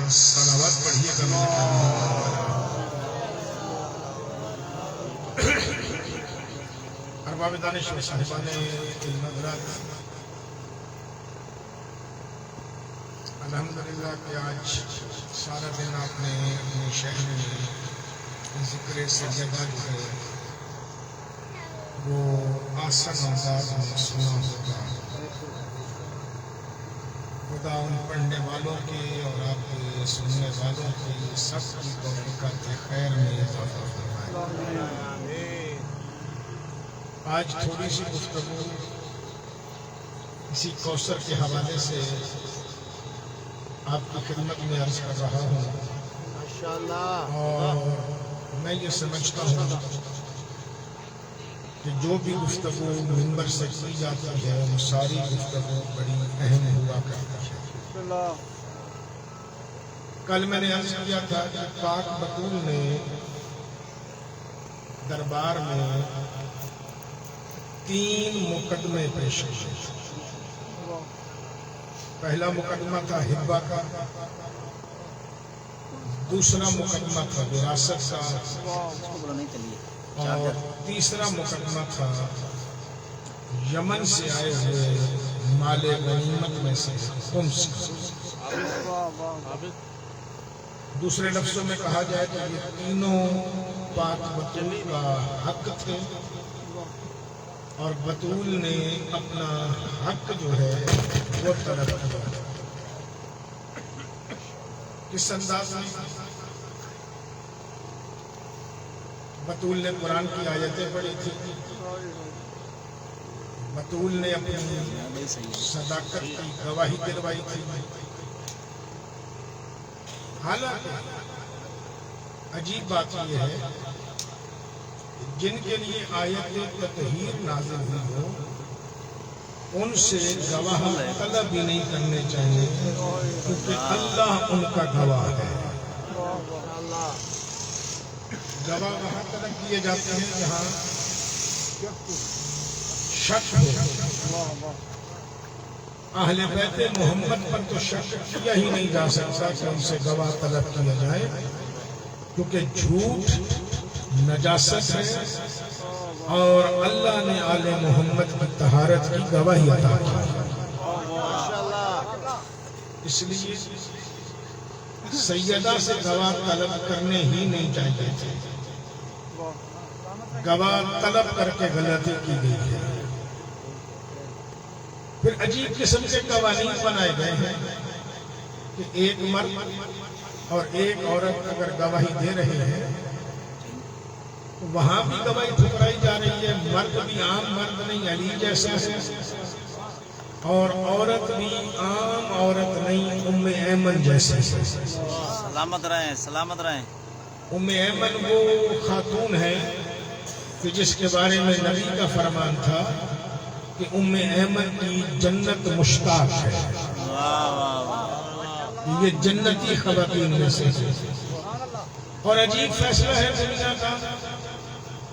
صلوات پڑھیے گا میرے ارباب دانش و صاحبان علم حضرات، الحمدللہ کہ آج سارا دن آپ نے اپنے شہر میں ذکر سجدہ جو ہے وہ آسان انداز میں سنا ہوگا۔ خدا ان پڑھنے والوں کی اور آپ کے سننے والوں کی سب کی توفیقات خیر میں اضافہ فرمائے۔ آج تھوڑی سی گفتگو اسی کوثر کے حوالے سے آپ کی خدمت میں عرض کر رہا ہوں، اور میں یہ سمجھتا ہوں کہ جو بھی گفتگو منبر سے کی جاتی ہے وہ ساری گفتگو بڑی اہم ہوا کرتی ہے۔ کل میں نے عرض کیا تھا کہ پاک بطول نے دربار میں 3 مقدمے پیش کیے۔ پہلا مقدمہ تھا ہبہ کا، دوسرا مقدمہ تھا وراثت کا، اور تیسرا مقدمہ تھا یمن سے آئے ہوئے مال غنیمت میں سے خمس کا۔ دوسرے لفظوں میں کہا جائے تو یہ تینوں پاک بطول کا حق تھے، اور بطول نے اپنا حق جو ہے وہ طلب کیا۔ کس انداز میں؟ بطول نے قرآن کی آیتیں پڑھی تھی، بطول نے اپنی صداقت کی گواہی دلوائی تھی۔ حالانکہ عجیب بات یہ ہے، جن کے لیے آیت تطہیر نازل ہوئی ہو ان سے گواہ طلب بھی نہیں کرنے چاہیے، کیونکہ اللہ ان کا گواہ ہے۔ گواہ وہاں طلب کیے جاتے ہیں جہاں شک ہو۔ اہل بیت محمد پر تو شک کیا ہی نہیں جا سکتا کہ ان سے گواہ طلب کیا جائے، کیونکہ جھوٹ نجاست ہے، اور اللہ نے آل محمد کی طہارت کی گواہی عطا کی۔ اس لیے سیدہ سے گواہ طلب کرنے ہی نہیں چاہیے تھے، گواہ طلب کر کے غلطی کی گئی ہے۔ پھر عجیب قسم کے قوانین بنائے گئے ہیں کہ ایک مرد اور ایک عورت اگر گواہی دے رہے ہیں تو وہاں بھی گواہی ٹھکرائی جا رہی ہے۔ مرد بھی عام مرد نہیں، علی جیسا ہے، اور عورت بھی عام عورت نہیں، ام ایمن جیسے ہے۔ سلامت رہیں، سلامت رہیں۔ ام ایمن وہ خاتون ہے کہ جس کے بارے میں نبی کا فرمان تھا کہ ام ایمن کی جنت مشتاق ہے، یہ جنتی خواتین میں سے ہے۔ اور عجیب فیصلہ ہے دنیا کا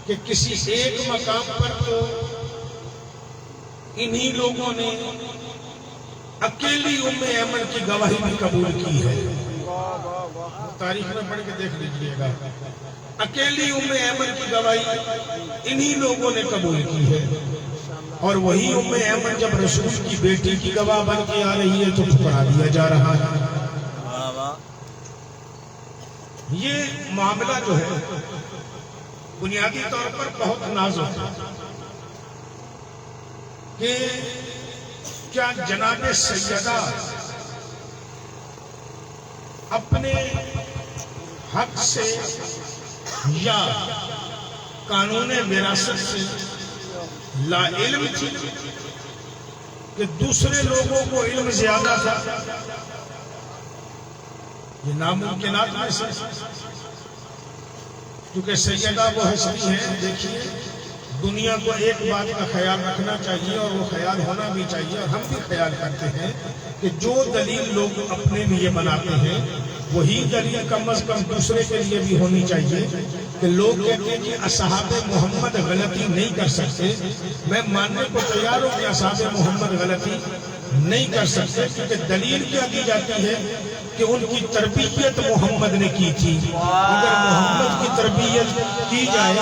کہ کسی ایک مقام پر تو انہی لوگوں نے اکیلی ام ایمن کی گواہی بھی قبول کی ہے۔ تاریخ میں پڑھ کے دیکھ لیجئے گا، اکیلی ام ایمن کی گواہی انہی لوگوں نے قبول کی ہے، اور وہی ام ایمن جب رسول کی بیٹی کی گواہ بن کے آ رہی ہے تو ٹھکرا دیا جا رہا ہے۔ یہ معاملہ جو ہے بنیادی طور پر بہت نازک ہے کہ کیا جناب سیدہ اپنے حق سے یا قانون وراثت سے لا علم تھی کہ دوسرے لوگوں کو علم زیادہ تھا؟ یہ ناممکنات میں سے، کیونکہ سیدہ وہ ہستی ہے۔ دیکھیے، دنیا کو ایک بات کا خیال رکھنا چاہیے، اور وہ خیال ہونا بھی چاہیے، اور ہم بھی خیال کرتے ہیں کہ جو دلیل لوگ اپنے لیے بناتے ہیں وہی دلیل کم از کم دوسرے کے لیے بھی ہونی چاہیے۔ کہ لوگ کہتے ہیں کہ اصحاب محمد غلطی نہیں کر سکتے، میں ماننے کو تیار ہوں کہ اصحاب محمد غلطی نہیں کر سکتے، کیونکہ دلیل کیا دی جاتی ہے کہ ان کی تربیت محمد نے کی تھی. اگر محمد کی تربیت کی جائے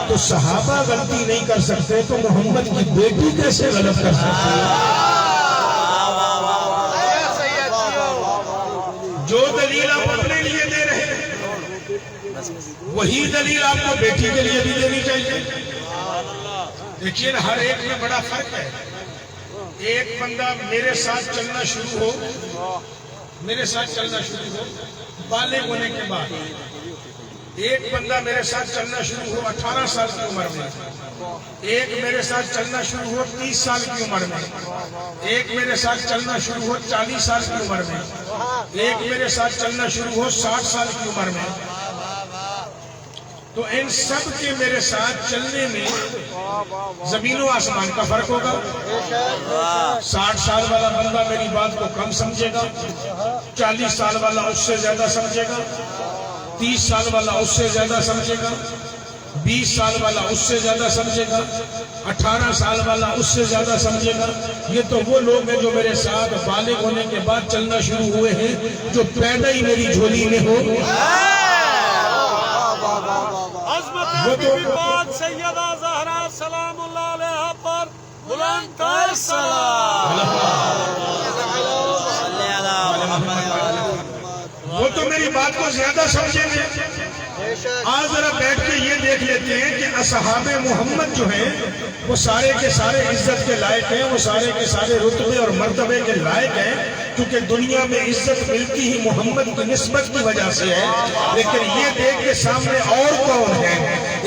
تو صحابہ غلطی نہیں کر سکتے تو محمد کی بیٹی کیسے غلط کر سکتے ہیں؟ جو دلیل آپ اپنے لیے دے رہے ہیں وہی دلیل آپ کو بیٹی کے لیے بھی دینی چاہیے. لیکن ہر ایک میں بڑا فرق ہے. ایک بندہ میرے ساتھ چلنا شروع ہو بالغ ہونے کے بعد، ایک بندہ میرے ساتھ چلنا شروع ہو 18 سال کی عمر میں، ایک میرے ساتھ چلنا شروع ہو 30 سال کی عمر میں، ایک میرے ساتھ چلنا شروع ہو 40 سال کی عمر میں، ایک میرے ساتھ چلنا شروع ہو 60 سال کی عمر میں، تو ان سب کے میرے ساتھ چلنے میں زمین و آسمان کا فرق ہوگا. 60 سال والا بندہ میری بات کو کم سمجھے گا، 40 سال والا اس سے زیادہ سمجھے گا، 30 سال والا اس سے زیادہ سمجھے گا، 20 سال والا اس سے زیادہ سمجھے گا، 18 سال والا اس سے زیادہ سمجھے گا. یہ تو وہ لوگ ہیں جو میرے ساتھ بالغ ہونے کے بعد چلنا شروع ہوئے ہیں، جو پیدا ہی میری جھولی میں ہو. سیدہ زہرا سلام اللہ علیہ پر بلند تر سلام. وہ تو میری بات کو زیادہ سمجھیں گے. آج ذرا بیٹھ کے یہ دیکھ لیتے ہیں کہ اصحاب محمد جو ہیں وہ سارے کے سارے عزت کے لائق ہیں، وہ سارے کے سارے رتبے اور مرتبے کے لائق ہیں، کیونکہ دنیا میں عزت ملتی ہی محمد کی نسبت کی وجہ سے ہے. لیکن یہ دیکھ کے سامنے اور کون ہے؟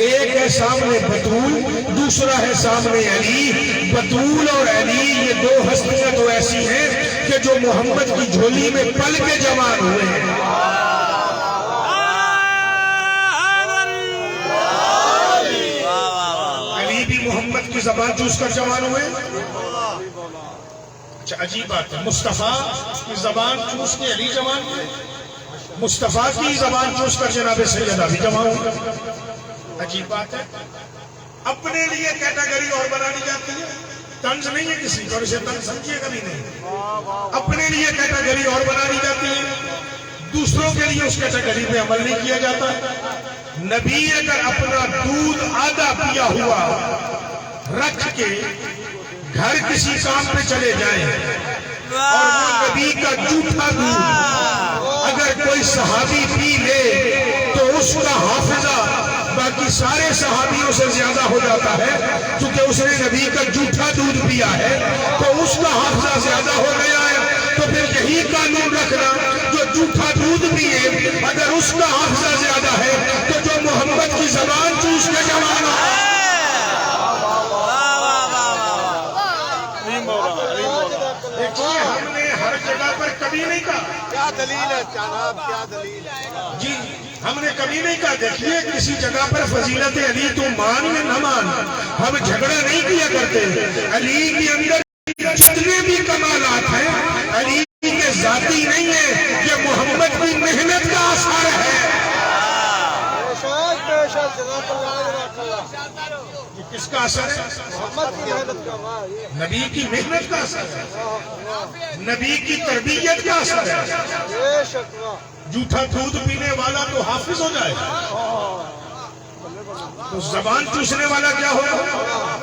ایک ہے سامنے بطول، دوسرا ہے سامنے علی. بطول اور علی یہ دو ہستیاں تو ایسی ہیں کہ جو محمد کی جھولی میں پل کے جوان ہوئے ہیں. علی بھی محمد کی زبان چوس کر جوان ہوئے. اچھا عجیب بات ہے، مصطفیٰ کی زبان چوس کے علی جوان ہوئے، مصطفیٰ کی زبان چوس کر جناب سیدہ بھی جوان ہوئے. عجیب بات ہے. اپنے لیے کیٹیگری اور بنا دی جاتی ہے. طنز نہیں ہے کسی کو، اسے طنز سمجھیے کبھی نہیں. اپنے لیے کیٹیگری اور بنا دی جاتی ہے، دوسروں کے لیے اس کیٹیگری پہ عمل نہیں کیا جاتا. نبی اگر اپنا دودھ آدھا پیا ہوا رکھ کے گھر کسی کام پہ چلے جائیں اور وہ نبی کا جھوٹا دودھ اگر کوئی صحابی پی لے تو اس کا حافظہ باقی سارے صحابیوں سے زیادہ ہو جاتا ہے. کیونکہ اس نے نبی کا جھوٹا دودھ پیا ہے تو اس کا حافظہ زیادہ ہو گیا ہے. تو پھر یہی قانون رکھنا، جو جھوٹا دودھ پیے اگر اس کا حافظہ زیادہ ہے تو جو محمد کی زبان چوس کے جوان ہے. دیکھیے ہم نے ہر جگہ پر کبھی نہیں کہا کیا دلیل ہے جناب، کیا دلیل ہے جی، ہم نے کبھی نہیں کہا دیکھیے کسی جگہ پر فضیلت علی تو مان یا نہ مان، ہم جھگڑا نہیں کیا کرتے. علی کے اندر جتنے بھی کمالات ہیں علی کے ذاتی نہیں ہے، یہ محمد کی محنت کا اثر ہے. یہ کس کا اثر ہے؟ نبی کی محنت کا اثر ہے، نبی کی تربیت کا اثر ہے. جھوٹا دودھ پینے والا تو حافظ ہو جائے تو زبان چوسنے والا کیا ہوگا؟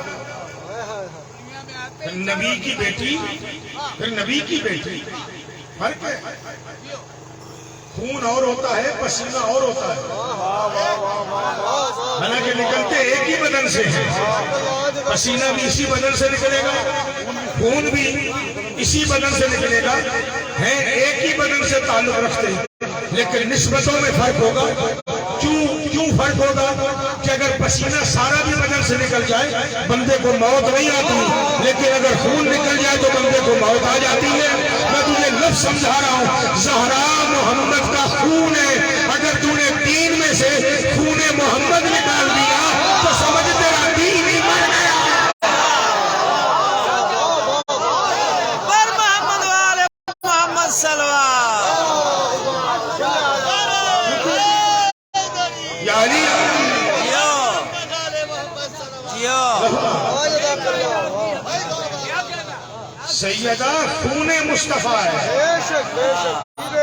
نبی کی بیٹی، پھر نبی کی بیٹی. فرق ہے. خون اور ہوتا ہے، پسینہ اور ہوتا ہے. حالانکہ نکلتے ایک ہی بدن سے ہیں، پسینہ بھی اسی بدن سے نکلے گا، خون بھی اسی بدن سے نکلے گا، ہیں ایک ہی بدن سے تعلق رکھتے ہیں، لیکن نسبتوں میں فرق ہوگا. کیوں فرق ہوگا؟ کہ اگر پسینہ سارا بھی بدن سے نکل جائے بندے کو موت نہیں آتی، لیکن اگر خون نکل جائے تو بندے کو موت آ جاتی ہے. میں تجھے لفظ سمجھا رہا ہوں، زہرا محمد کا خون ہے. اگر تو نے دین میں سے خون محمد نکال دیا تو سمجھ تیرا دین ہی مر گیا. پر محمد والے محمد صلوات. یعنی سیدہ خون مصطفیٰ ہے.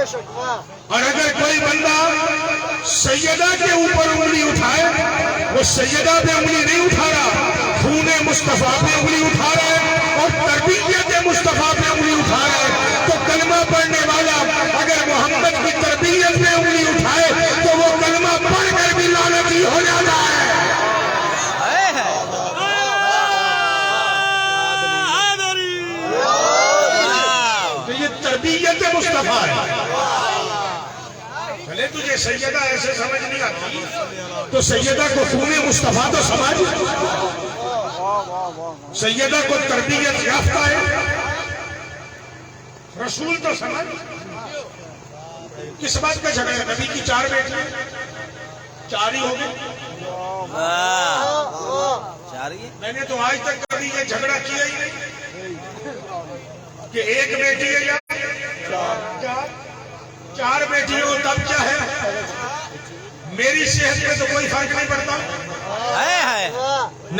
اور اگر کوئی بندہ سیدہ کے اوپر انگلی اٹھائے، وہ سیدہ پہ انگلی نہیں اٹھا رہا، خون مصطفیٰ پہ انگلی اٹھا رہا ہے اور تربیت مصطفیٰ پہ انگلی اٹھا رہا ہے، تو کلمہ پڑھنے والا اگر محمد کی تربیت پہ انگلی اٹھائے تو وہ کلمہ پڑھ کر بھی لعنتی ہو جاتا ہے۔ تو یہ تربیت مصطفیٰ ہے۔ بھلے تجھے سیدہ ایسے سمجھ نہیں آتی تو سیدہ کو خون مصطفیٰ تو سمجھ، سیدہ کو تربیت یافتہ ہے، رسول تو سمجھ۔ کس بات کا جھگڑا ہے؟ نبی کی 4 بیٹے، 4 ہی ہو گئے۔ میں نے تو آج تک کبھی یہ جھگڑا کیا ہی نہیں کہ ایک بیٹی ہے یا 4 بیٹی ہو تب کیا ہے؟ میری صحت میں تو کوئی فرق نہیں پڑتا۔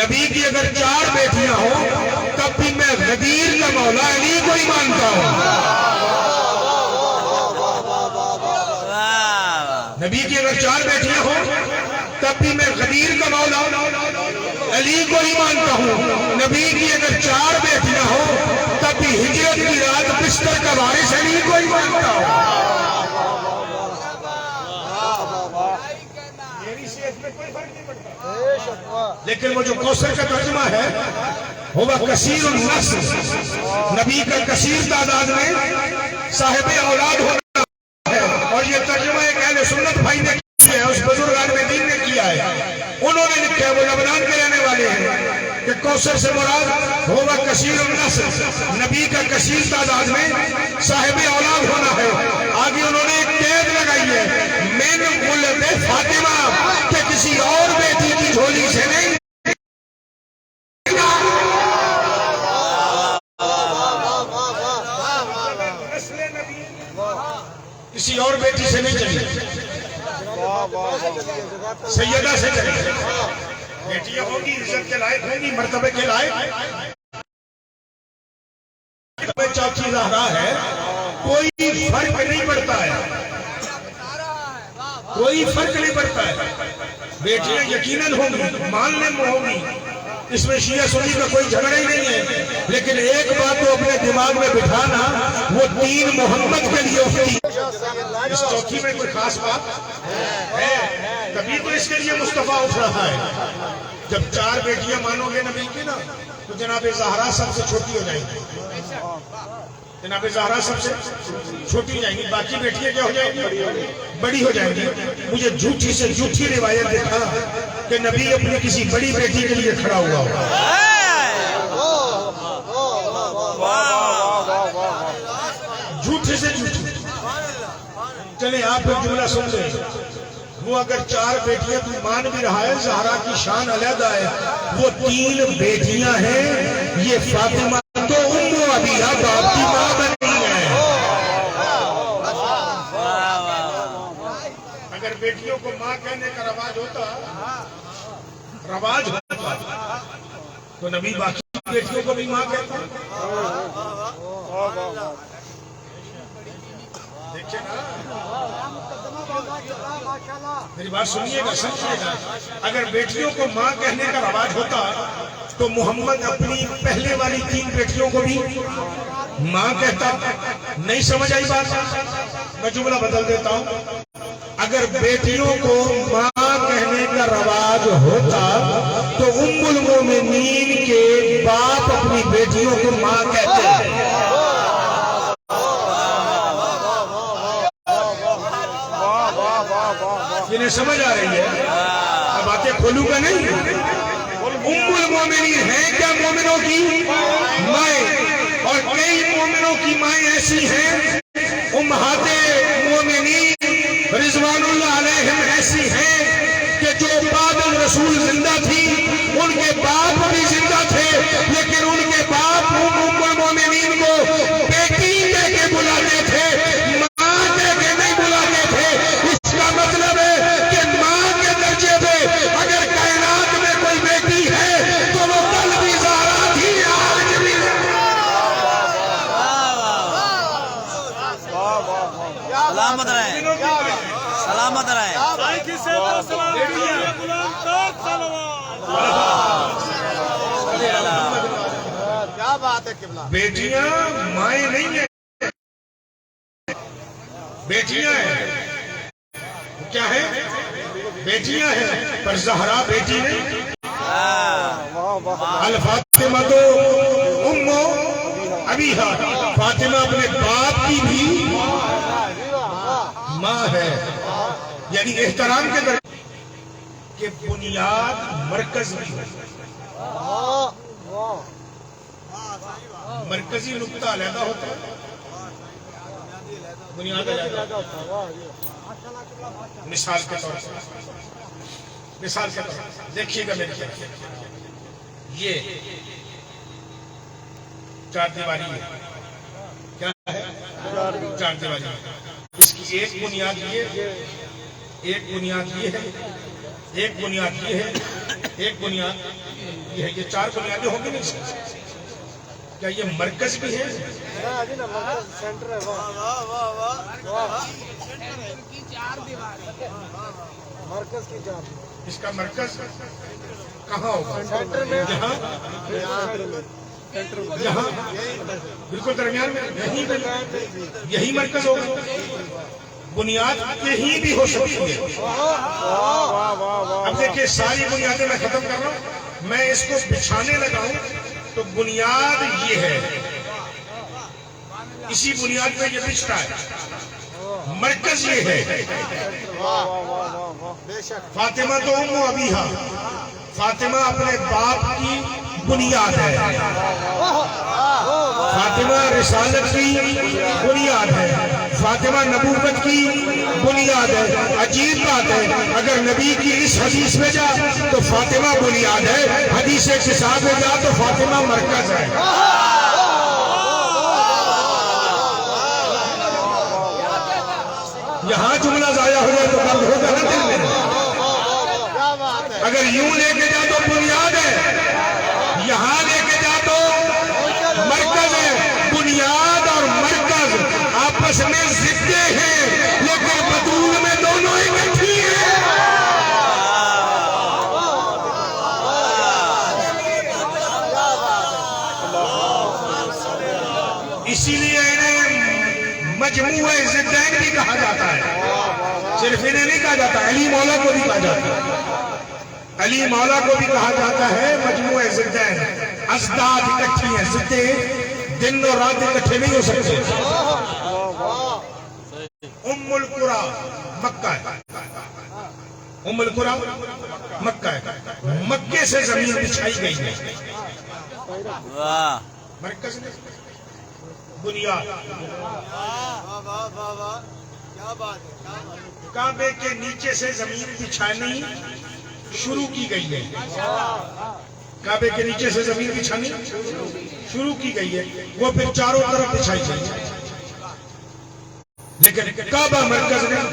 نبی کی اگر 4 بیٹیاں ہوں تب بھی میں غدیر کا مولا علی کو ہی مانتا ہوں۔ نبی کی اگر 4 بیٹیاں ہوں تب بھی میں غدیر کا مولا علی کو ہی مانتا ہوں۔ نبی کی اگر 4 بیٹیاں ہوں تب بھی ہجرت کی رات بستر کا وارث علی کو ہی مانتا ہوں۔ لیکن وہ جو کوثر کا ترجمہ ہے وہ کثیر النسل، نبی کا کثیر تعداد میں صاحب اولاد ہونا ہے، اور یہ ترجمہ ایک اہل سنت بھائی نے کیا ہے، اس بزرگ عالم دین نے کیا ہے۔ انہوں نے لکھا ہے، وہ لبنان کے رہنے والے ہیں، کہ کوثر سے مراد ہوگا کثیر النسل، نبی کا کثیر تعداد میں صاحب اولاد ہونا ہے۔ آگے انہوں نے ایک قید لگائی ہے، من ولد فاطمہ، کہ کسی اور بیٹی کی جھولی سے نہیں، کسی اور بیٹی سے نہیں چلی، سیدہ سے چلی۔ بیٹیاں ہوگی، عزت کے لائق ہوگی، مرتبے کے لائق، چوتھی زہرا ہے، کوئی فرق نہیں پڑتا ہے، کوئی فرق نہیں پڑتا ہے۔ بیٹیاں یقیناً ہوں گی، ماننے میں ہوں گی، اس میں شیعہ سنی کا کوئی جھگڑا ہی نہیں ہے، لیکن ایک بات تو اپنے دماغ میں بٹھانا، وہ دین محمد کے لیے ہوتی۔ اس چوتھی میں کوئی خاص بات ہے، تبھی تو اس کے لیے مصطفیٰ اٹھ رہا ہے۔ جب 4 بیٹیاں مانو گے نبی کی نا، تو جناب زہرا سب سے چھوٹی ہو جائیں گی، جناب زہرا سب سے چھوٹی ہو جائیں گی، باقی بیٹیاں کیا ہو جائیں گی؟ بڑی ہو جائیں گی۔ مجھے جھوٹی سے جھوٹی روایت دیکھا کہ نبی اپنی کسی بڑی بیٹی کے لیے کھڑا ہوا ہو، جھوٹی سے جھوٹی۔ چلیں آپ ایک جملہ سن لیں، وہ اگر 4 بیٹیاں تو مان بھی رہا ہے، زہرا کی شان علیحدہ ہے، وہ 3 بیٹیاں ہیں، یہ فاطمہ تو ام ابیہ باپ کی ماں بنی ہے۔ اگر بیٹیوں کو ماں کہنے کا رواج ہوتا تو نبی باقی بیٹیوں کو بھی ماں کہتا۔ دیکھیں نا، میری بات سنیے گا، سمجھیے گا، اگر بیٹیوں کو ماں کہنے کا رواج ہوتا تو محمد اپنی پہلے والی 3 بیٹیوں کو بھی ماں کہتا۔ نہیں سمجھ آئی بات؟ میں جملہ بدل دیتا ہوں، اگر بیٹیوں کو ماں کہنے کا رواج ہوتا تو ام المومنین کے باپ اپنی بیٹیوں کو ماں کہتے ہیں۔ انہیں سمجھ آ رہی ہے؟ اب باتیں کھولوں گا نہیں۔ ام المومنین ہیں کیا مومنوں کی مائیں، اور کئی مومنوں کی مائیں ایسی ہیں، امہات مومنین رضوان اللہ علیہم ایسی ہیں کہ جو بعد رسول زندہ تھی، ان کے باپ بھی زندہ تھے، لیکن ان کے باپ ام المومنین کو بیٹی کہہ کے بلاتے تھے، ماں کہہ کے نہیں بلاتے تھے۔ اس کا مطلب ہے کہ ماں کے درجے پہ اگر کائنات میں کوئی بیٹی ہے تو وہ کل بھی زہرا تھی، آج بھی۔ سلامت رہے. بھائی کی صحت و سلامتی کے لیے بلند تر صلوات. کیا بات ہے قبلہ. بیٹیاں مائیں نہیں ہیں، بیٹیاں ہیں. کیا ہے؟ بیٹیاں ہیں، پر زہرا بیٹی نہیں. الفاطمہ تو ام ابیہا، فاطمہ اپنے باپ کی بھی ماں ہے. یعنی احترام کے درجے کہ بنیاد مرکز بھی ہے. مرکزی نقطہ علیحدہ ہوتا ہے، بنیاد علیحدہ. مثال کے طور پر دیکھیے گا میری طرف، یہ چار دیواری ہے. کیا ہے؟ چار دیواری. اس کی ایک بنیاد یہ، ایک بنیاد یہ ہے، ایک بنیاد یہ ہے، ایک بنیاد یہ ہے. یہ چار بنیادیں ہوں گی نہیں. کیا یہ مرکز بھی ہے؟ اس کا مرکز کہاں ہوگا؟ یہاں بالکل درمیان میں، یہی مرکز ہوگا. بنیاد کہیں بھی ہو سکتی ہے. اب دیکھیں ساری بنیادیں میں ختم کر رہا ہوں، میں اس کو بچھانے لگا ہوں تو بنیاد یہ ہے، اسی بنیاد پہ یہ بچھتا ہے. مرکز یہ ہے. فاطمہ تو ام ابیہا، فاطمہ اپنے باپ کی بنیاد ہے. فاطمہ رسالت کی بنیاد ہے، فاطمہ نبوت کی بنیاد ہے. عجیب بات ہے، اگر نبی کی اس حدیث میں جا تو فاطمہ بنیاد ہے، حدیث کتاب میں جا تو فاطمہ مرکز ہے. یہاں جملہ ضائع ہو جائے تو درد ہوگا نا دل میں. اگر یوں لے کے جا تو بنیاد ہے، یہاں لے کے جا تو مرکز ہے. بنیاد اور مرکز آپس میں ضدیں ہیں، لیکن بطول میں دونوں اکٹھی ہیں. اسی لیے انہیں مجموعہ ضدین بھی کہا جاتا ہے. صرف انہیں نہیں کہا جاتا، علی مولا کو بھی کہا جاتا ہے. علی مولا کو بھی کہا جاتا ہے مجموعہ ضدین. ازداد اکٹھی ہیں، ضدیں دن اور رات اکٹھے نہیں ہو سکتے. ام القرا مکہ ہے، ام القرا مکہ ہے. مکے سے زمین بچھائی گئی ہے. مرکز نے بنیاد. کعبے کے نیچے سے زمین بچھانی شروع کی گئی ہے. کعبے کے نیچے سے زمین بچھانی شروع کی گئی ہے، وہ پھر چاروں طرف بچھائی گئی ہے. لیکن کعبہ مرکز نہیں.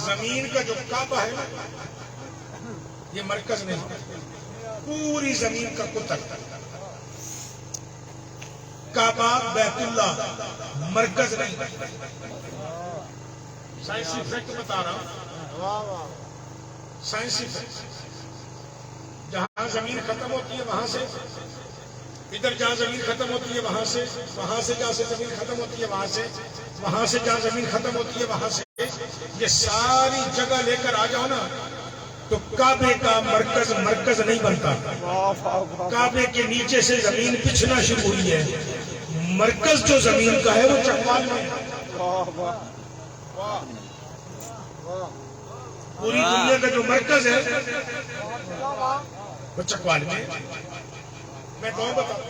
زمین کا جو کعبہ ہے یہ مرکز نہیں، پوری زمین کا قطر. کعبہ بیت اللہ مرکز نہیں. سائنسی فیکٹ بتا رہا ہوں، سائنسی فیکٹ. جہاں زمین ختم ہوتی ہے وہاں سے ادھر، جہاں زمین ختم ہوتی ہے وہاں سے جہاں سے زمین ختم ہوتی ہے وہاں سے جہاں زمین ختم ہوتی ہے وہاں سے، یہ ساری جگہ لے کر آ جاؤ نا تو کعبے کا مرکز نہیں بنتا. کعبے کے نیچے سے زمین پچھنا شروع ہوئی ہے. مرکز جو زمین کا ہے وہ چکوال میں. پوری دنیا کا جو مرکز ہے وہ چکوال میں. میں گاؤں بتاؤں،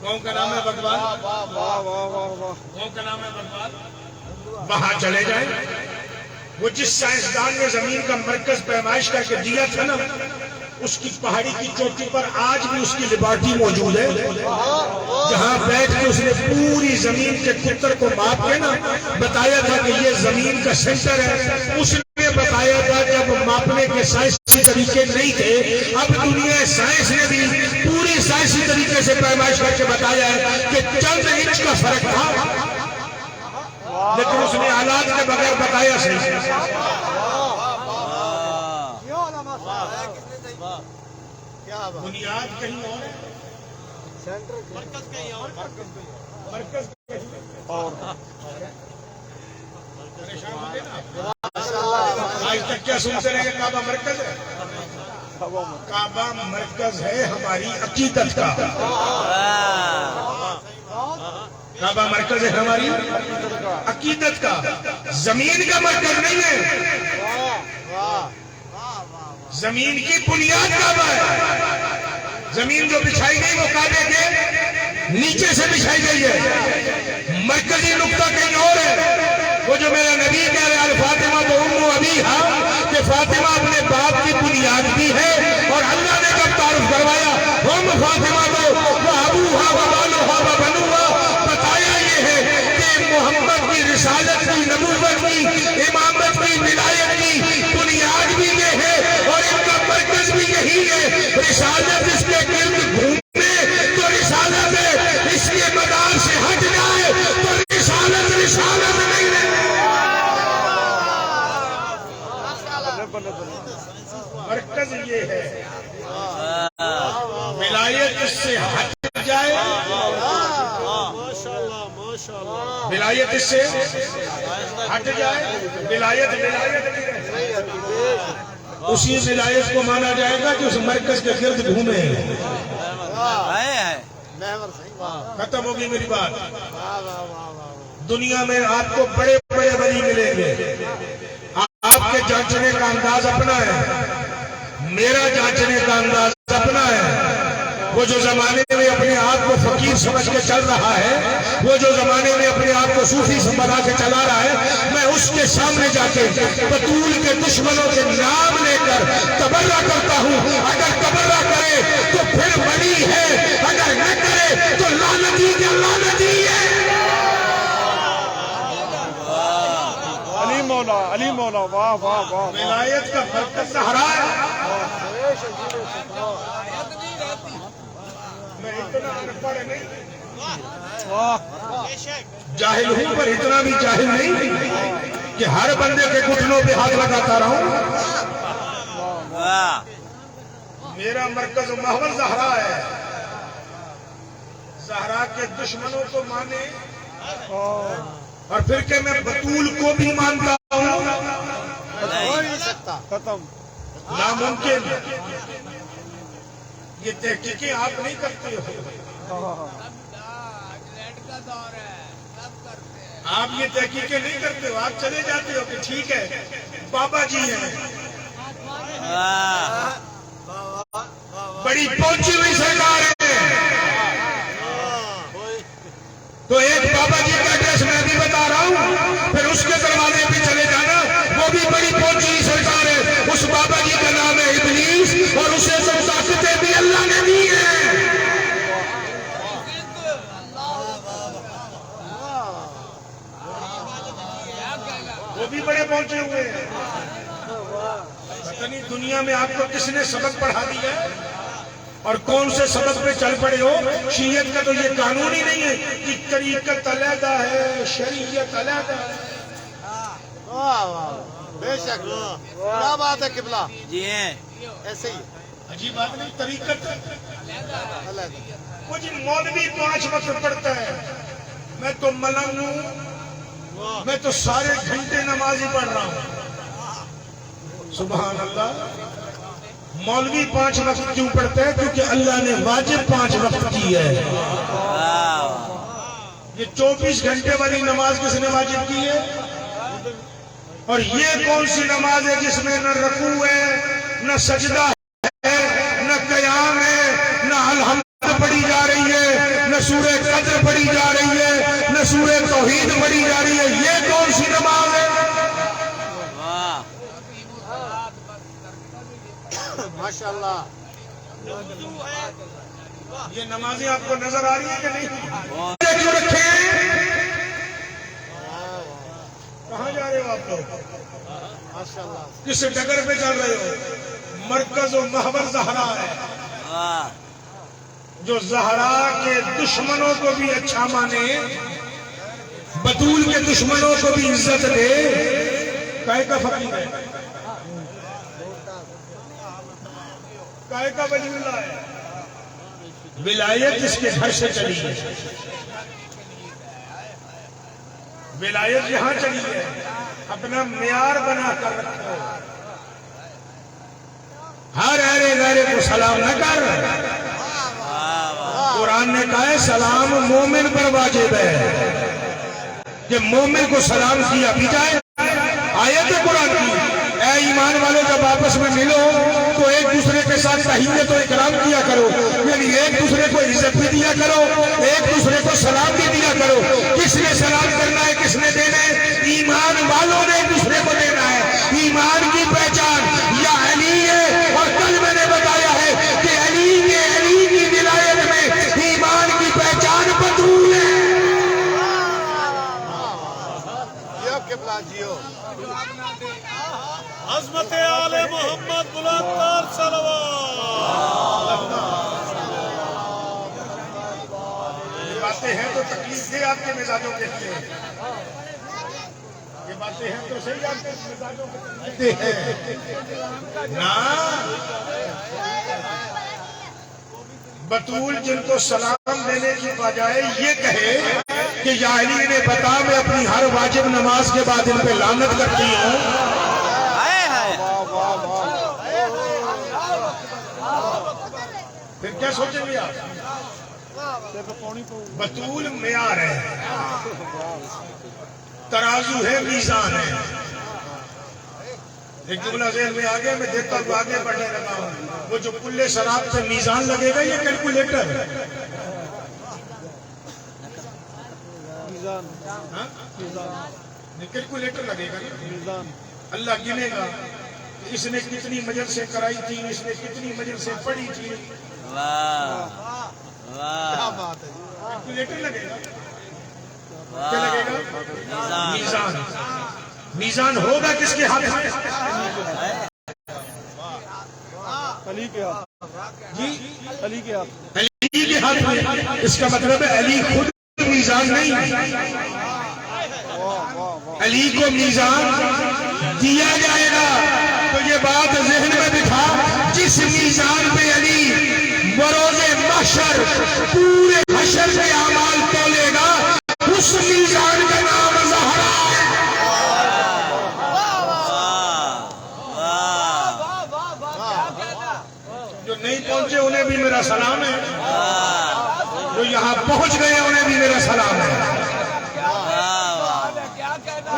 گاؤں کا نام ہے بگوال. گاؤں کا نام ہے بگوال. وہاں چلے جائیں. وہ جس سائنسدان نے زمین کا مرکز پیمائش کر کے دیا تھا نا، اس کی پہاڑی کی چوٹی پر آج بھی اس کی لیبارٹری موجود ہے، جہاں بیٹھ کے اس نے پوری زمین کے قطر کو ماپ کے نا بتایا تھا کہ یہ زمین کا سینٹر ہے. اس نے بتایا تھا جب ماپنے کے سائنسی طریقے نہیں تھے. اب دنیا سائنس نے بھی پوری سائنسی طریقے سے پیمائش کر کے بتایا ہے کہ چند انچ کا فرق تھا. لیکن اس نے آلات کے بغیر بتایا صحیح. کیا بات بنیاد کہیں اور ہے. مرکز کہیں اور. پریشان ہو گئے نا. آج تک کیا سنتے رہے کہ کعبہ مرکز ہے؟ کعبہ مرکز ہے ہماری عقیدت کا. کعبہ مرکز ہے ہماری عقیدت کا. زمین کا مرکز نہیں ہے. زمین کی بنیاد کعبہ ہے. زمین جو بچھائی گئی وہ کعبے کے نیچے سے بچھائی گئی ہے. مرکزی نقطہ کہیں اور ہے. وہ جو میرا نبی کہہ رہا ہے فاطمہ تو ام ابیہا کہ فاطمہ اپنے باپ کی بنیاد بھی ہے. اور اللہ نے جب تعارف کروایا ہم فاطمہ تو ابوہا و بالوہا و بنوہا, بتایا یہ ہے کہ محمد کی رسالت کی, نبوت کی, امامت کی, ولایت کی بنیاد بھی یہ ہے اور ان کا مرکز بھی یہی ہے. رسالت اس کے گرد گھومے تو رسالت ہے, اس کے مدار سے ہٹ جائے تو رسالت نہیں ہے. مرکز یہ ہے. ولایت اس سے ہٹ جائے, ولایت اس سے ہٹ جائے, ولایت اسی ولایت کو مانا جائے گا کہ اس مرکز کے گرد گھومے. ختم ہوگی میری بات. دنیا میں آپ کو بڑے بڑے ولی ملیں گے. آپ کے جانچنے کا انداز اپنا ہے, میرا جانچنے کا انداز اپنا ہے. وہ جو زمانے میں اپنے آپ کو فقیر سمجھ کے چل رہا ہے, وہ جو زمانے میں اپنے آپ کو صوفی بنا کے چلا رہا ہے, میں اس کے سامنے جا کے بطول کے دشمنوں کے نام لے کر تبرہ کرتا ہوں. اگر تبرہ کرے تو پھر ولی ہے, اگر نہ کرے تو لعنتی کے لعنتی ہے. علی مولا واہ واہ واہ. ولایت کا مرکز زہرا ہے. میں اتنا ان پڑھ نہیں, جاہل ہوں پر اتنا بھی جاہل نہیں کہ ہر بندے کے گھٹنوں پہ ہاتھ لگاتا رہوں. میرا مرکز محور زہرا ہے. زہرا کے دشمنوں کو مانے اور پھر کہ میں بطول کو بھی مانتا ہوں, ہو نہیں سکتا. ختم. ناممکن. یہ تحقیقیں آپ نہیں کرتے ہو. آپ یہ تحقیقیں نہیں کرتے ہو. آپ چلے جاتے ہو کہ ٹھیک ہے بابا جی ہیں, بڑی پہنچی ہوئی سرکار ہے, تو ایک بابا جی کا ایڈریس میں بھی بتا رہا ہوں, پھر اس کے دروازے پہ چلے جانا, وہ بھی بڑی پہنچی ہوئی سرکار ہے. اس بابا جی کا نام ہے ابلیس اور اسے تو طاقتیں بھی اللہ نے دی ہیں. وہ بھی بڑے پہنچے ہوئے ہیں. پتہ نہیں دنیا میں آپ کو کس نے سبق پڑھا دیا اور کون سے سبق پہ چل پڑے ہو. شیعت کا تو یہ قانون ہی نہیں ہے کہ طریقت علیحدہ ہے, شریعت علیحدہ ہے. واہ واہ بے شک. کیا بات ہے قبلہ. جی ہیں. ایسے ہی عجیب بات نہیں. طریقت اللہ وہ جی مولوی 5 وقت پڑھتا ہے, میں تو ملنگ ہوں, میں تو سارے گھنٹے نماز ہی پڑھ رہا ہوں. سبحان اللہ. مولوی 5 وقت کیوں پڑھتا ہے؟ کیونکہ اللہ نے واجب 5 وقت کی ہے. یہ 24 گھنٹے والی نماز کس نے واجب کی ہے؟ اور یہ کون سی نماز ہے جس میں نہ رکوع ہے, نہ سجدہ ہے, نہ قیام ہے, نہ الحمد پڑھی جا رہی ہے, نہ سورہ قدر پڑھی جا رہی ہے, نہ سورہ توحید پڑھی جا رہی ہے. یہ کون سی نماز ہے؟ ماشاءاللہ. یہ نمازیں آپ کو نظر آ رہی ہیں کہ نہیں؟ کیوں رکھے ہیں؟ کہاں جا رہے ہو آپ لوگ؟ ماشاءاللہ. کس ڈگر پہ چل رہے ہو؟ مرکز و محور زہرا ہے, جو زہرا کے دشمنوں کو بھی اچھا مانے, بطول کے کے دشمنوں کو بھی عزت دے. کائے کا فقیر ہے, کائے کا ولی اللہ ہے. ولایت اس کے گھر سے چلی ہے, ولایت یہاں چلی ہے. اپنا معیار بنا کر رکھو, ہر ارے غیرے کو سلام نہ کر. قرآن نے کہا ہے سلام مومن پر واجب ہے, کہ مومن کو سلام کیا بھی جائے. آیت قرآن کی, اے ایمان والوں جب آپس میں ملو تو ایک دوسرے کے ساتھ تحیت و اکرام کیا کرو, یعنی ایک دوسرے کو عزت بھی دیا کرو, ایک دوسرے کو سلام بھی دیا کرو. کس نے سلام کرنا ہے, کس نے دینا ہے؟ ایمان والوں نے ایک دوسرے کو دینا ہے. ایمان کی پہچان یا علی ہے, اور کل میں نے بتایا ہے کہ علی کی ولایت میں ایمان کی پہچان بطول ہے. عظمت آل محمد بلندتر صلوات. یہ باتیں ہیں تو تکلیف دے آپ کے مزاجوں کے لیے, یہ باتیں ہیں تو صحیح آپ کے مزاجوں کے لیے نا. بطول جن کو سلام دینے کی بجائے یہ کہے کہ یا علی نے بتا میں اپنی ہر واجب نماز کے بعد ان پہ لعنت کرتی ہوں, پھر کیا سوچیں گے آپ؟ بطول معیار ہے, ترازو ہے, میزان ہے. ایک جملہ ذہن میں آگے میں دیکھتا ہوں, آگے بڑھنے لگا ہوں. وہ جو کلے شراب پہ میزان لگے گا یہ کیلکولیٹر ہے. کیلکولیٹر لگے گا, اللہ گنے گا اس نے کتنی مجلسیں کرائی تھی, اس نے کتنی مجلسیں پڑھی تھی. کیلکولیٹر لگے گا. کیا لگے گا؟ میزان. میزان ہوگا کس کے ہاتھ میں؟ علی کے ہاتھ, جی علی کے ہاتھ, علی کے ہاتھ میں. اس کا مطلب ہے علی خود میزان نہیں, علی کو میزان دیا جائے گا. تو یہ بات ذہن میں بٹھا, جس میزان پہ علی بروز محشر پورے حشر کے اعمال تولے گا, اس میزان کا نام زہرا ہے. جو نہیں پہنچے انہیں بھی میرا سلام ہے, جو یہاں پہنچ گئے انہیں بھی میرا سلام ہے.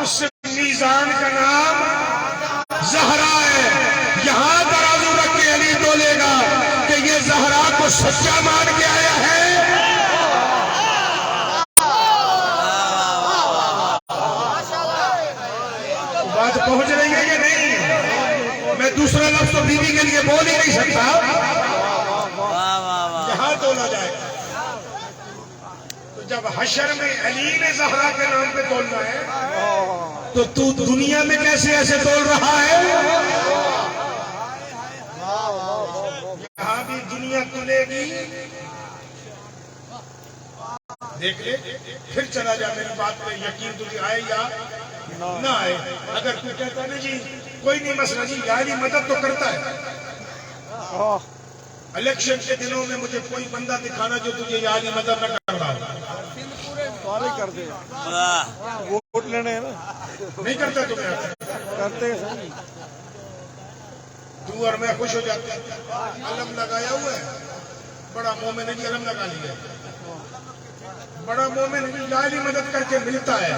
اس میزان کا نام زہرا ہے. یہاں ترازو رکھ کے علی تولے گا کہ یہ زہرا کو سچا مان کے آیا ہے. بات پہنچ رہی ہے یا نہیں؟ میں دوسرا لفظ تو بیوی کے لیے بول ہی نہیں سکتا. یہاں تولا جائے گا. تو جب حشر میں علی نے زہرا کے نام پہ تولنا ہے تو دنیا میں کیسے ایسے تول رہا ہے؟ یہاں بھی دنیا تلے گی. دیکھ لے, پھر چلا جا میری بات پہ یقین تجھے آئے یا نہ آئے. اگر تو کہتا نا جی کوئی نہیں مسئلہ, جی یا علی مدد تو کرتا ہے. الیکشن کے دنوں میں مجھے کوئی بندہ دکھانا جو تجھے یا علی مدد نہ کر رہا ہو. سارے کر دے, ووٹ لینے ہیں نا, نہیں کرتا تمہیں کرتے ہیں. تو اور میں خوش ہو جاتے ہیں. علم لگایا ہوا ہے, بڑا مومن ہے جی, علم لگا لیا. بڑا مومن ہے جی, علی مدد کر کے ملتا ہے.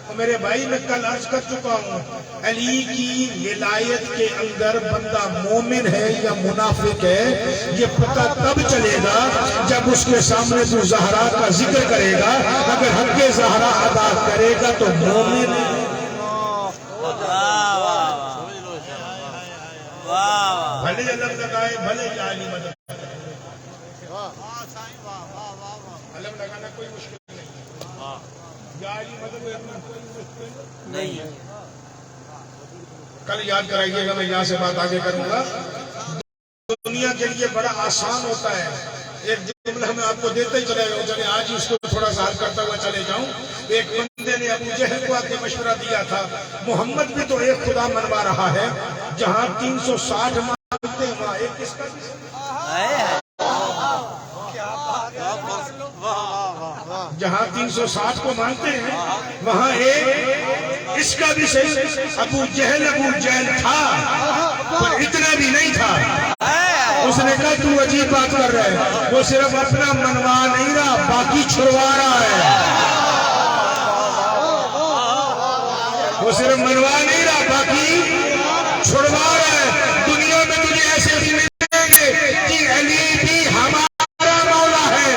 تو میرے بھائی میں کل عرض کر چکا ہوں, علی کی ولایت کے اندر بندہ مومن ہے یا منافق ہے یہ پتہ تب چلے گا جب اس کے سامنے تو زہرا کا ذکر کرے گا. اگر حق زہرا ادا کرے گا تو مومن ہے. بھلے علم لگائے, بھلے علی مدد کرے. علم لگانا کوئی مشکل نہیں, یا علی مدد نہیں. کل یاد کرائیے گا, میں یہاں سے بات آگے کروں گا. دنیا کے لیے بڑا آسان ہوتا ہے. ایک جملہ میں آپ کو دیتا ہی چلے جاؤں, چلے آج ہی اس کو تھوڑا سا حل کرتا ہوا چلے جاؤں. ایک بندے نے ابو جہل کو آگے مشورہ دیا تھا محمد بھی تو ایک خدا منوا رہا ہے، جہاں 360 مانگتے ہیں وہاں ایک کس کا جہاں 360 کو مانتے ہیں وہاں ایک اس کا بھی صحیح۔ ابو جہل تھا پر اتنا بھی نہیں تھا۔ اس نے کہا تو عجیب بات کر رہا ہے، وہ صرف اپنا منوا نہیں رہا باقی چھڑوا رہا ہے۔ وہ صرف منوا نہیں رہا باقی چھڑوا رہا ہے۔ دنیا میں تجھے ایسے بھی ملیں گے کہ علی بھی ہمارا مولا ہے،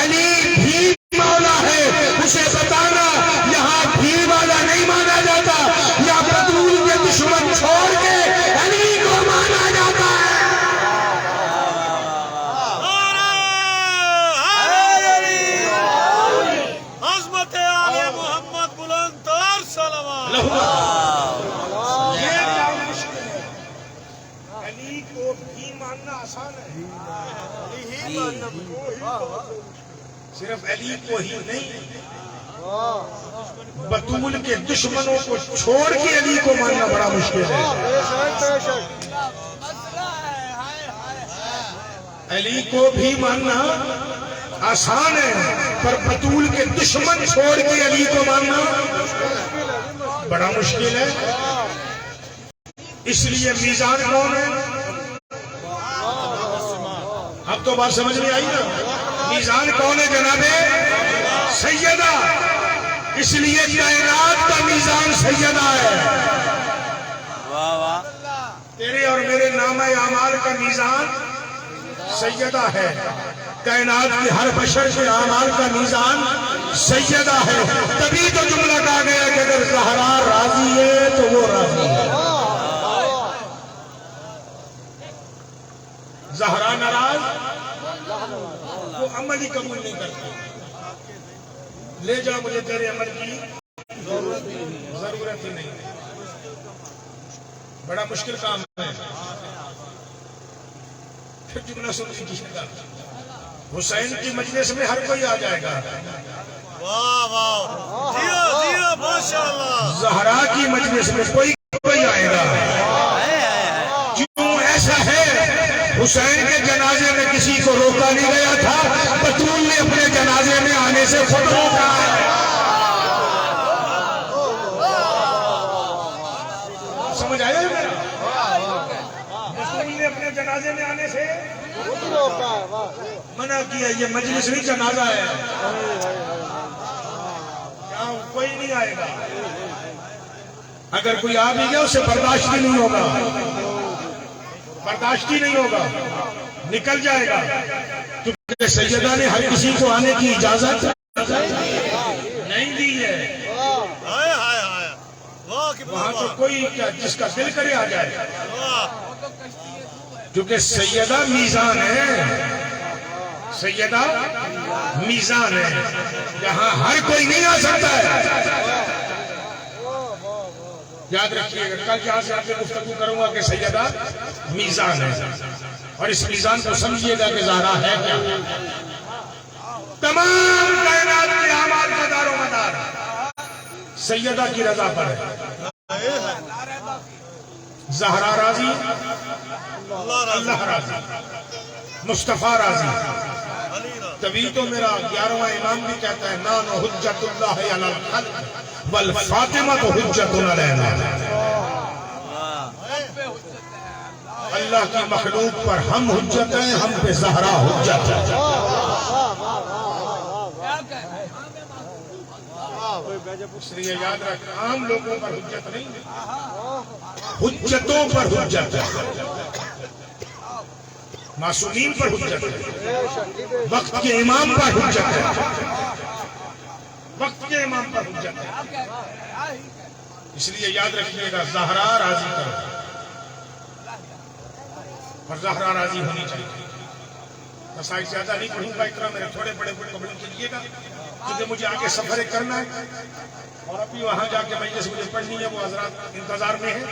علی بھی مولا ہے، اسے بتانا یہاں بھی والا نہیں مانا جاتا، یا بطول کے دشمن چھوڑ کے علی کو مانا جاتا ہے۔ عظمت آل محمد بلند تر صلوات۔ یہ کیا مشکل ہے؟ علی کو بھی ماننا آسان ہے، صرف علی کو ہی نہیں، بطول کے دشمنوں کو چھوڑ کے علی کو ماننا بڑا مشکل ہے۔ علی کو بھی ماننا آسان ہے پر بطول کے دشمن چھوڑ کے علی کو ماننا بڑا مشکل ہے۔ اس لیے میزان کون ہے؟ اب تو بات سمجھ میں آئی نا؟ میزان کون ہے جناب سیدہ؟ اس لیے کائنات کا میزان سیدہ ہے۔ تیرے اور میرے نامہ اعمال کا میزان سیدہ ہے، کائنات کے ہر بشر کے اعمال کا میزان سیدہ ہے۔ تبھی تو جملہ کہا گیا کہ اگر زہرا راضی ہے تو وہ راضی ہے، زہرا ناراض وہ عمل ہی قبول نہیں کرتے۔ لے جا مجھے تیرے عمل کی ضرورت ہی نہیں، بڑا مشکل کام ہے۔ پھر جملہ سن لیجیے گا، حسین کی مجلس میں ہر کوئی آ جائے گا، واہ واہ، جیو جیو ماشاءاللہ۔ زہرا کی مجلس میں کوئی آئے گا۔ کیوں ایسا ہے؟ حسین کے جنازے میں کسی کو روکا نہیں گیا تھا، بطول نے اپنے جنازے میں آنے سے خود روکا ہے۔ سمجھ آیا میرا؟ بطول نے اپنے جنازے میں آنے سے منع کیا، یہ مجلس نہیں جنازہ ہے، یہاں کوئی نہیں آئے گا۔ اگر کوئی آ بھی گیا اسے برداشت ہی نہیں ہوگا، برداشت ہی نہیں ہوگا، نکل جائے گا، کیونکہ سیدہ نے ہر کسی کو آنے کی اجازت نہیں دی ہے۔ وہاں تو کوئی جس کا دل کرے آ جائے، کیونکہ سیدہ میزان ہے، سیدہ میزان ہے، یہاں ہر کوئی نہیں آ سکتا ہے۔ یاد رکھیے گا، کل جہاں سے آپ سے گفتگو کروں گا کہ سیدہ میزان ہے، اور اس میزان کو سمجھیے گا کہ زہرا ہے کیا۔ تمام کائنات کے اعمال کا دار و مدار سیدہ کی رضا پر ہے۔ زہرا راضی، اللہ راضی، مصطفیٰ راضی۔ تبھی تو میرا 11واں امام بھی کہتا ہے نان حجت اللہ علی الخلق والفاطمہ تو حجت علینا۔ اللہ کی مخلوق پر ہم حجت ہیں، ہم پہ زہرا حجت ہے۔ اس لیے یاد رکھ، عام لوگوں پر حجت نہیں، حجتوں پر حجت ہے، معصومین پر حجت ہے، وقت کے امام پر حجت ہے، وقت کے امام پر حجت ہے۔ اس لیے یاد رکھیے گا، زہرا راضی کرو، اور زہرا راضی ہونی چاہیے۔ مسائل زیادہ نہیں پڑھوں گا، اتنا میرے تھوڑے بڑے قبول کیجیے گا، کیونکہ مجھے آگے سفر کرنا ہے، اور ابھی وہاں جا کے مجلس مجھے پڑھنی ہے، وہ حضرات انتظار میں ہیں۔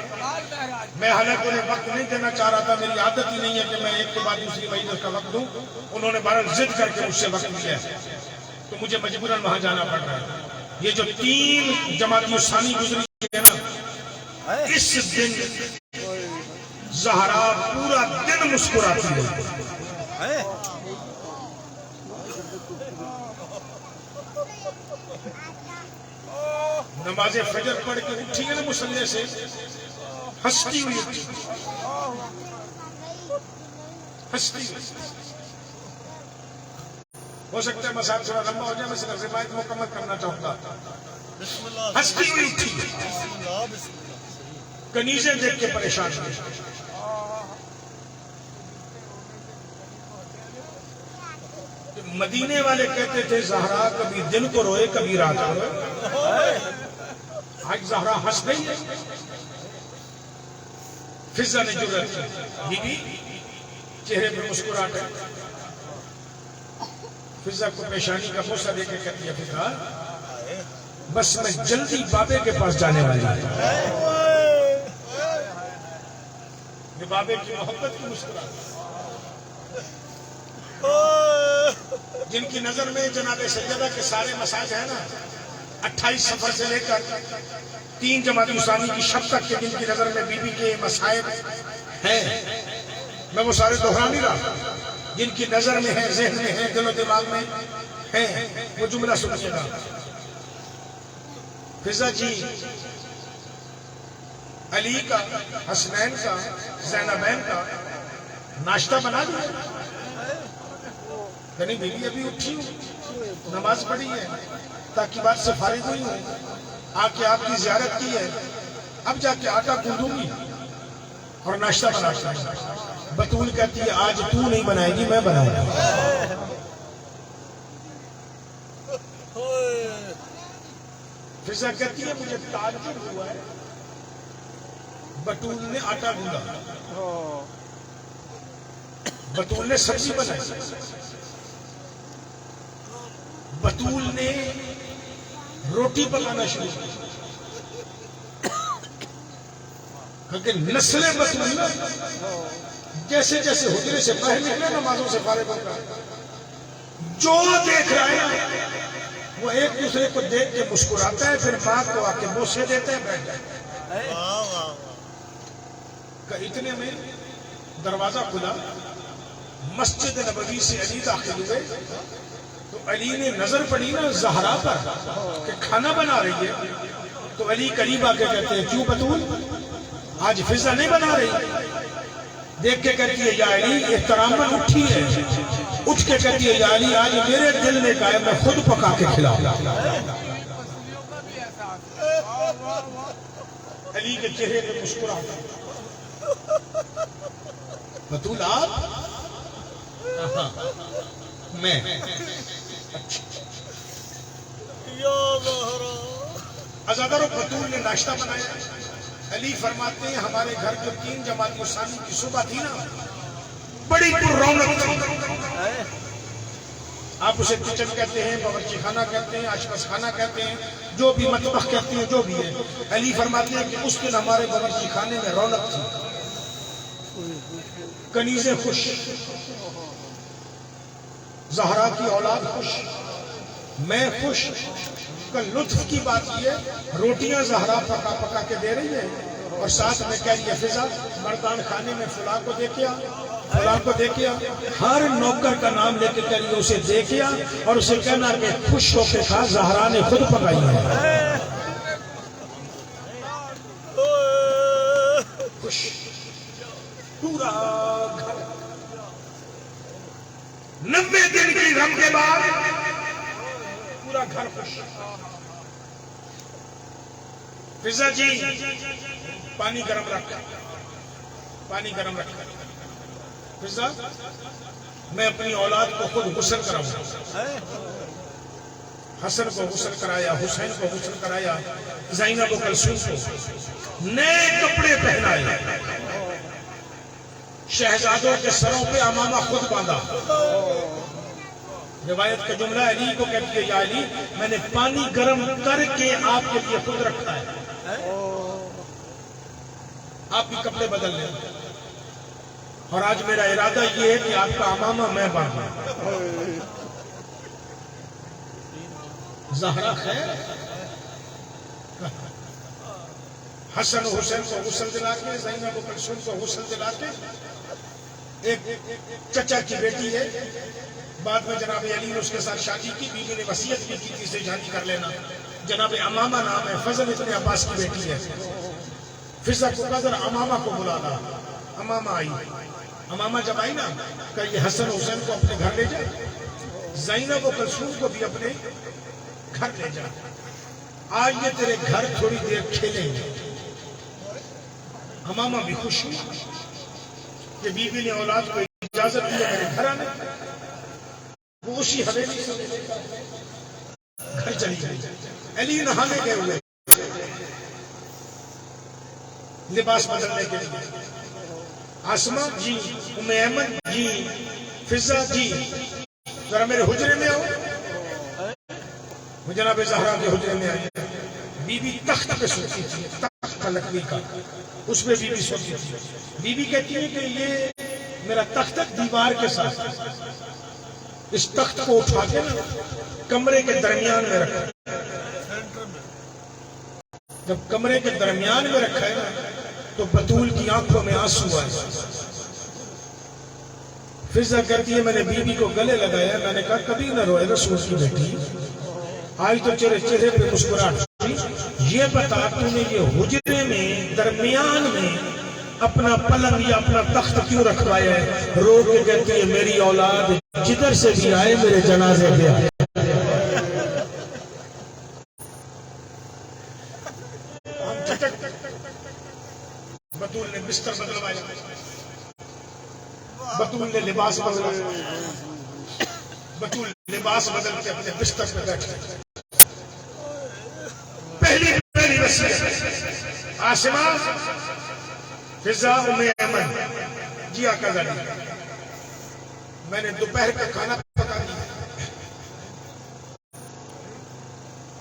میں حالانکہ انہیں وقت نہیں دینا چاہ رہا تھا، میری عادت ہی نہیں ہے کہ میں ایک کے بعد دوسری مجلس کا وقت دوں، انہوں نے بہرحال ضد کر کے مجھ سے وقت لیا ہے، تو مجھے مجبوراً وہاں جانا پڑ رہا ہے۔ یہ جو 3 جماعت ثانی گزری ہے نا، اس دن زہرا پورا دن مسکراتی ہے. نماز فجر پڑھ کے اٹھی ہے نا مصلی سے، ہنستی ہوئی اٹھی، ہنستی ہوئی. ہو سکتا ہے مسائل تھوڑا لمبا ہو جائے، میں صرف روایت مکمل کرنا چاہتا. ہنستی ہوئی اٹھی، کنیزیں دیکھ کے پریشان ہوئی. مدینے والے کہتے تھے زہرا کبھی دن کو روئے کبھی رات کو روئے. آج زہرا ہنس گئی ہے. فضا نے جرأت کی، بی بی چہرے پہ مسکراہٹ ہے. فضا کو پیشانی کا بوسہ دے کے کہتی ہے فضا بس میں جلدی بابے کے پاس جانے والی ہوں. یہ بابے کی محبت کی مسکراہٹ، جن کی نظر میں جناب سیدہ کے سارے مسائل ہیں نا، 28 سفر سے لے کر 3 جماعت ثانی کی شب تک کے، جن کی نظر میں بی بی کے مسائل ہیں، میں وہ سارے دہرا نہیں رہا، جن کی نظر میں ہے، ذہن میں ہے، دل و دماغ میں ہے، وہ جملہ سنیے گا. فضا جی علی کا، حسنین کا، زینبین کا ناشتہ بنا دیا؟ یعنی بیوی ابھی اٹھی ہوں، نماز پڑھی ہے، تاکہ بات سے فارغ ہوئی ہوں، آ کے آپ کی زیارت کی ہے، اب جا کے آٹا گوندوں گی اور ناشتہ بناتا ہوں. بطول کہتی ہے آج تو نہیں بنائے گی، میں بناؤں گا. فضا کہتی ہے مجھے تعجب ہوا ہے، بطول نے آٹا گوندا، بطول نے سبزی بنائی، بطول نے روٹی پکانا شروع کی. کیونکہ نسل بطول جیسے جیسے حجرے سے باہر نکلے نمازوں سے فارغ ہو کر جو دیکھ رہا ہے وہ ایک دوسرے کو دیکھ کے مسکراتا ہے، پھر ماں کو آ کے بوسے دیتے ہیں، بیٹھ جاتے ہیں. اتنے میں دروازہ کھلا، مسجد نبوی سے علی داخل ہوئے تو علی نے نظر پڑی نا زہرا پر کہ کھانا بنا رہی ہے، تو علی قریب آ کے کہتے ہیں کیوں بطول آج فضا نہیں بنا رہی؟ دیکھ کے کہتی ہے یا علی احتراماً اٹھی ہے، اٹھ کے کہتی ہے یا علی آج میرے دل نے کہا ہے میں خود پکا کے کھلاؤں. علی کے چہرے پہ مسکراہٹ. بطول آپ؟ میں عزادر و بطول نے ناشتہ بنایا. علی فرماتے ہیں ہمارے گھر جو 3 جماعت ثانی کی صبح تھی نا، بڑی پر رونق تھی. آپ اسے کچن کہتے ہیں، باورچی خانہ کہتے ہیں، آشپز خانہ کہتے ہیں، جو بھی مطبخ کہتے ہیں، جو بھی ہے. علی فرماتے ہیں کہ اس دن ہمارے باورچی خانے میں رونق تھی، کنیزیں خوش، زہرا کی اولاد خوش، میں خوش. کل لطف کی بات یہ روٹیاں زہرا پکا پکا کے دے رہی ہے اور ساتھ میں کہہ رہی ہے فضا مردان خانے میں فلاں کو دے کے آ، فلاں کو دے کے آ. ہر نوکر کا نام لے کے کہہ رہی ہے اسے دے کے آ اور اسے کہنا کہ خوش ہو کے کھا، زہرا نے خود پکائی ہے. خوش پورا گھر 90 دن کی غم کے بعد پورا گھر خوش. فضا جی پانی گرم رکھ، پانی گرم رکھ. فضا میں اپنی اولاد کو خود غسل کراؤں. حسن کو غسل کرایا، حسین کو غسل کرایا، زینب و کلثوم کو نئے کپڑے پہنائے، شہزادوں کے سروں پہ امامہ خود باندھا. روایت کا جملہ علی کو کہتی ہے یا علی میں نے پانی گرم کر کے آپ کے لیے خود رکھا ہے، آپ بھی کپڑے بدل لیں. اور آج میرا ارادہ یہ ہے کہ آپ کا امامہ میں باندھوں. زہرا خیر حسن و حسین کو غسل دلا کے، زینب و کلثوم کو غسل دلا کے، ایک چچا کی بیٹی ہے، بعد میں جناب علی نے اس کے ساتھ شادی کی، بیوی نے وصیت بھی کی تھی اسے شادی کر لینا، جناب امامہ نام ہے، فضل ابن عباس کی بیٹی ہے، فضا کو قدر امامہ کو بلانا، امامہ آئی، امامہ جب آئی نا کہ یہ حسن و حسین کو اپنے گھر لے جائے، زینب و کلثوم کو بھی اپنے گھر لے جائے، آج یہ تیرے گھر تھوڑی دیر کھیلیں گے۔ امامہ بھی خوش ہوئی کہ بیوی نے اولاد کو اجازت دی میرے گھر آنے، وہ اسی حویلی سے گھر چلی گئی۔ علی نہانے گئے ہوئے لباس بدلنے کے لیے، آسماء جی، ام ایمن جی، فضا جی ذرا میرے حجرے میں آؤ، وہ جناب زہرا کے حجرے میں آئی، بی بی تخت پہ سوتی تھی، تخت کا لکڑی کا، اس میں بی بی سوتی تھی، بی بی کہتی ہے کہ یہ میرا تخت دیوار کے ساتھ، اس تخت کو اٹھا کے کمرے کے درمیان میں رکھا، جب کمرے کے درمیان میں رکھا ہے نا تو بطول کی آنکھوں میں آنسو آئے، فضا کہتی ہے میں نے بی بی کو گلے لگایا، میں نے کہا کبھی نہ روئے رسول کی بیٹی، آج تو تیرے چہرے پہ مسکراہٹ تھی، یہ بتا تو نے یہ حجرے میں درمیان میں اپنا پلنگ یا اپنا تخت کیوں رکھوایا ہے؟ رو کے کہتی ہے میری اولاد جدھر سے بھی آئے میرے جنازے پہ آئے۔ بطول نے بستر بدلوایا، بطول نے لباس بدلوایا، بطول لباس بدل کے اپنے بستر پہ بیٹھے، پہلی وصیت آسماء، فضا، ام ایمن جی آقا زادی، میں نے دوپہر کا کھانا پکا دیا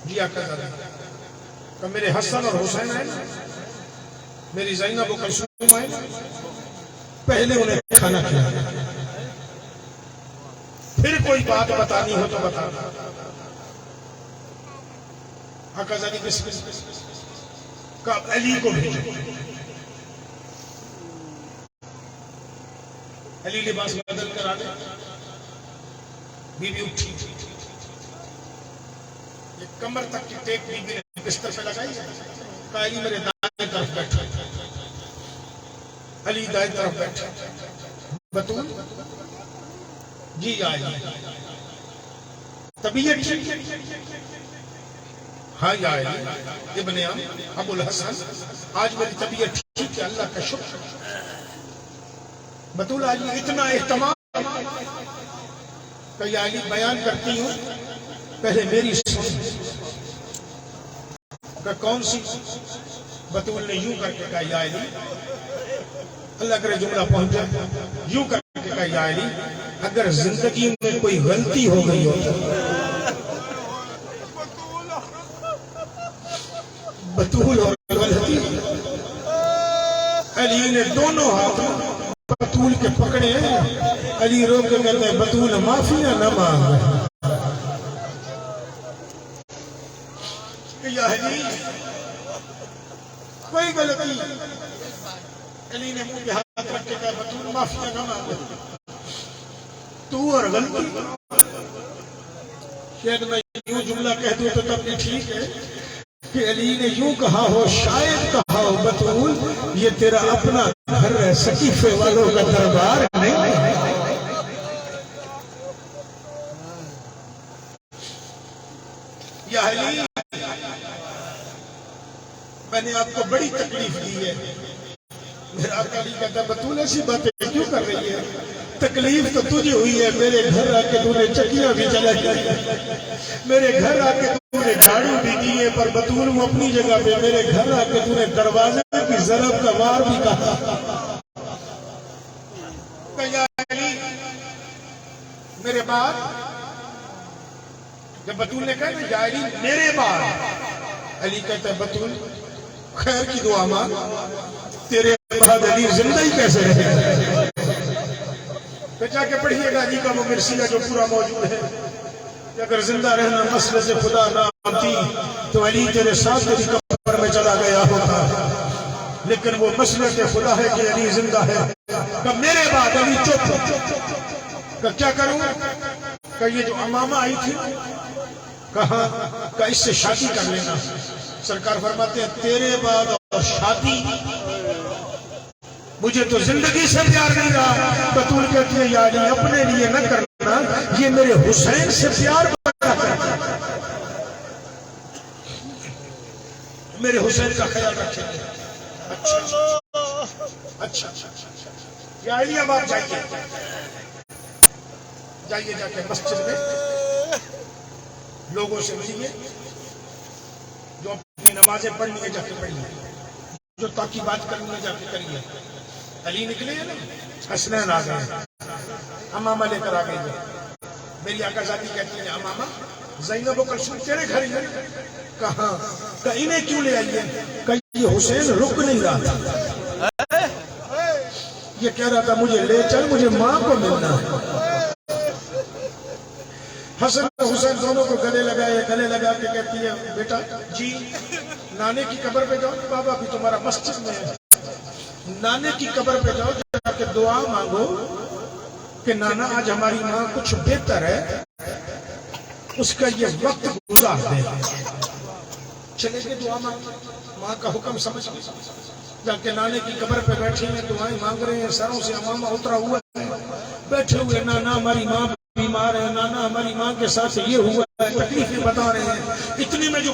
جی آقا زادی، کہ میرے حسن اور حسین آئے نا، میری زینب و کلثوم آئے نا، پہلے انہیں کھانا کھلایا، پھر کوئی بات بتانی ہو تو بتا۔ آقا زادی بسم کہ علی کو بھیجو، علی لباس بدل کر آ گئے، بی بی اٹھی، یہ کمر تک کی ٹیک بی بی نے بستر پہ لگائی، کہا علی میرے دائیں طرف بیٹھا، علی دائیں طرف بیٹھا، بطول جی آئی، طبیعت ہاں یا علی ابن عم ابو الحسن، آج میری طبیعت ٹھیک ہے اللہ کا شکر، بطول آج اتنا اہتمام کہ یا علی بیان کرتی ہوں، پہلے میری سن، کہ کون سی؟ بطول نے یوں کر کے کہا یا علی، اللہ کرے جملہ پہنچ جائے، یوں کر کے کہا یا علی اگر زندگی میں کوئی غلطی ہو گئی ہو، بطول اور غلطی، علی نے دونوں ہاتھ بطول کے پکڑے ہیں، علی رو کے کہتے ہیں بطول معافی نہ مانگ، یا علی کوئی غلطی، علی نے منہ پہ ہاتھ رکھ کے کہا بطول معافی نہ مانگ، تو اور غلطی، شاید میں یوں جملہ کہہ دوں تو تب بھی ٹھیک ہے کہ علی نے یوں کہا ہو، شاید کہا ہو بطول یہ تیرا اپنا گھر ہے، سقیفے والوں کا دربار نہیں، یا علی میں نے آپ کو بڑی تکلیف دی ہے، میرا آقا علی کہتا ہے بطول ایسی باتیں کیوں کر رہی ہے، تکلیف تو تجھے ہوئی ہے، میرے گھر آ کے تو نے چکیاں بھی چلا دی، میرے گھر آ کے تو نے جھاڑو بھی دی ہے، پر بطول وہ اپنی جگہ پہ، میرے گھر آ کے تو نے دروازے کی ضرب کا وار بھی کہا، کہ یا علی میرے بعد، جب بطول نے کہا نا یا علی میرے بعد، علی کہتا ہے بطول خیر کی دعا مانگ، تیرے بعد علی زندہ ہی کیسے رہے، تو جا کے پڑھیے گا علی کا وہ مرثیہ جو پورا موجود ہے، کہ اگر زندہ رہنا مسئلے سے خدا نہ آتی تو علی تیرے ساتھ تیری قبر میں چلا گیا ہوتا، لیکن وہ مسلک خدا ہے کہ علی زندہ ہے. کہ میرے بعد علی چپ. کہ کیا کروں؟ کہ یہ جو امامہ آئی تھی کہاں کہ اس سے شادی کر لینا. سرکار فرماتے ہیں تیرے بعد اور شادی، مجھے تو زندگی سے پیار نہیں رہا. بطول کہتی ہے یا علی اپنے لیے نہ کرنا، یہ میرے حسین سے پیار بنا کرنا، میرے حسین کا خیال رکھیں گے. اچھا یا علی اب آپ جائیے جا کے مسجد میں لوگوں سے ملیے، جو اپنی نمازیں پڑھنی ہے جا کے پڑھیے، جو تاکہ بات کرنی ہے جا کے کریے. علی نکلے ہیں نا، حسنین آ گئے، امامہ لے کر آ گئی ہے. میری آقا ذاتی کہتی ہے امامہ زینب و کلثوم تیرے گھر ہی ہے. کہاں؟ کہ انہیں کیوں لے آئیے؟ کہ یہ حسین رک نہیں رہا تھا، یہ کہہ رہا تھا مجھے لے چل، مجھے ماں کو ملنا ہے. حسن و حسین دونوں کو گلے لگا کے کہتی ہے بیٹا جی نانے کی قبر پہ جاؤ. بابا بھی تمہارا مسجد میں ہے، نانے کی قبر پہ جاؤ جا کے دعا مانگو کہ نانا آج ہماری ماں کچھ بہتر ہے، اس کا یہ وقت گزار دے. چلے گئے دعا مانگ، ماں کا حکم سمجھ جا کے نانے کی قبر پہ بیٹھے ہیں، دعائیں مانگ رہے ہیں، سروں سے امامہ اترا ہوا ہے، بیٹھے ہوئے نانا ہماری ماں بیمار ہے، نانا ہماری ماں کے ساتھ یہ ہوا ہے، تکلیفیں بتا رہے ہیں. اتنے میں جو